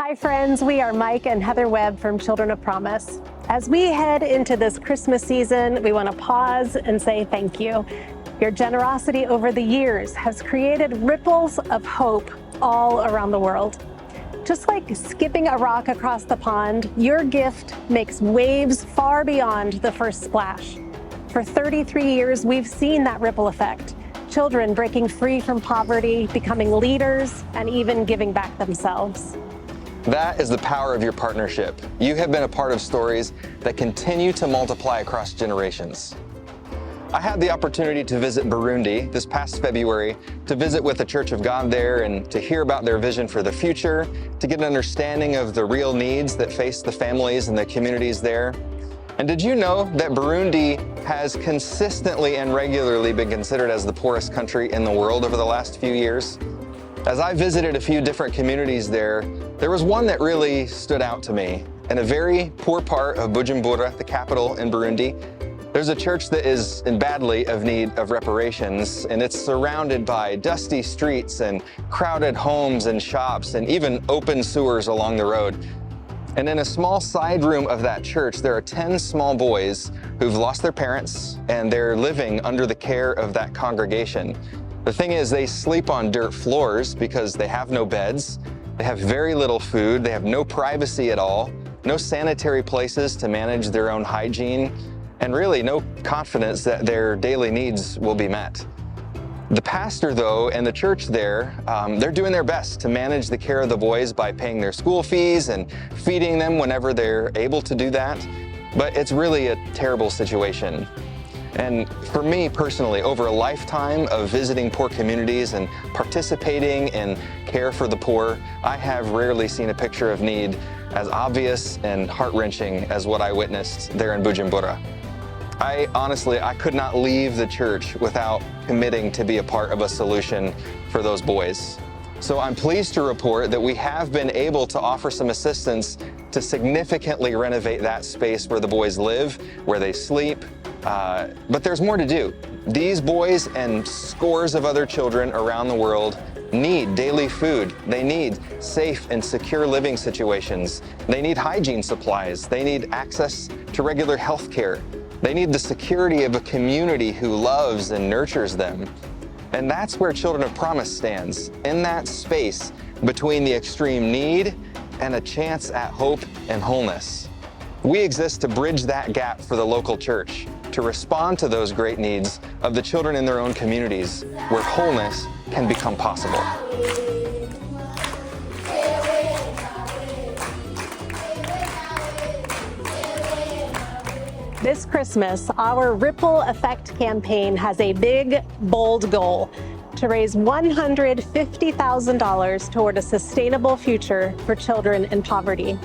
Hi friends, we are Mike and Heather Webb from Children of Promise. As we head into this Christmas season, we want to pause and say thank you. Your generosity over the years has created ripples of hope all around the world. Just like skipping a rock across the pond, your gift makes waves far beyond the first splash. For 33 years, we've seen that ripple effect. Children breaking free from poverty, becoming leaders, and even giving back themselves. That is the power of your partnership. You have been a part of stories that continue to multiply across generations. I had the opportunity to visit Burundi this past February, to visit with the Church of God there and to hear about their vision for the future, to get an understanding of the real needs that face the families and the communities there. And did you know that Burundi has consistently and regularly been considered as the poorest country in the world over the last few years? As I visited a few different communities there was one that really stood out to me. In a very poor part of Bujumbura, the capital in Burundi, there's a church that is in badly of need of reparations, and it's surrounded by dusty streets and crowded homes and shops and even open sewers along the road. And in a small side room of that church, there are 10 small boys who've lost their parents, and they're living under the care of that congregation. The thing is, they sleep on dirt floors because they have no beds, they have very little food, they have no privacy at all, no sanitary places to manage their own hygiene, and really no confidence that their daily needs will be met. The pastor, though, and the church there, they're doing their best to manage the care of the boys by paying their school fees and feeding them whenever they're able to do that. But it's really a terrible situation. And for me personally, over a lifetime of visiting poor communities and participating in care for the poor, I have rarely seen a picture of need as obvious and heart-wrenching as what I witnessed there in Bujumbura. I could not leave the church without committing to be a part of a solution for those boys. So I'm pleased to report that we have been able to offer some assistance to significantly renovate that space where the boys live, where they sleep. But there's more to do. These boys and scores of other children around the world need daily food. They need safe and secure living situations. They need hygiene supplies. They need access to regular health care. They need the security of a community who loves and nurtures them. And that's where Children of Promise stands, in that space between the extreme need and a chance at hope and wholeness. We exist to bridge that gap for the local church, to respond to those great needs of the children in their own communities, where wholeness can become possible. This Christmas, our Ripple Effect campaign has a big, bold goal: to raise $150,000 toward a sustainable future for children in poverty.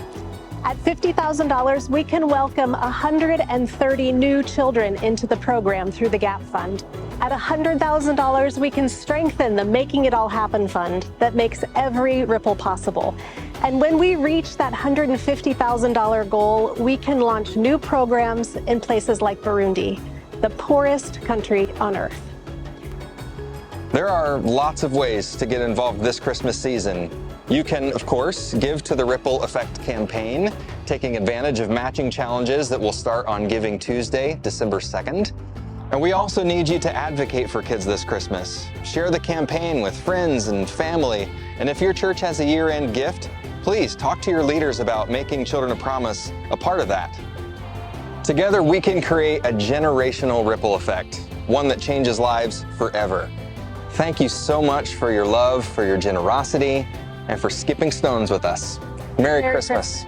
At $50,000, we can welcome 130 new children into the program through the GAP Fund. At $100,000, we can strengthen the Making It All Happen Fund that makes every ripple possible. And when we reach that $150,000 goal, we can launch new programs in places like Burundi, the poorest country on earth. There are lots of ways to get involved this Christmas season. You can, of course, give to the Ripple Effect campaign, taking advantage of matching challenges that will start on Giving Tuesday, December 2nd. And we also need you to advocate for kids this Christmas. Share the campaign with friends and family. And if your church has a year-end gift, please talk to your leaders about making Children of Promise a part of that. Together, we can create a generational ripple effect, one that changes lives forever. Thank you so much for your love, for your generosity, and for skipping stones with us. Merry Christmas.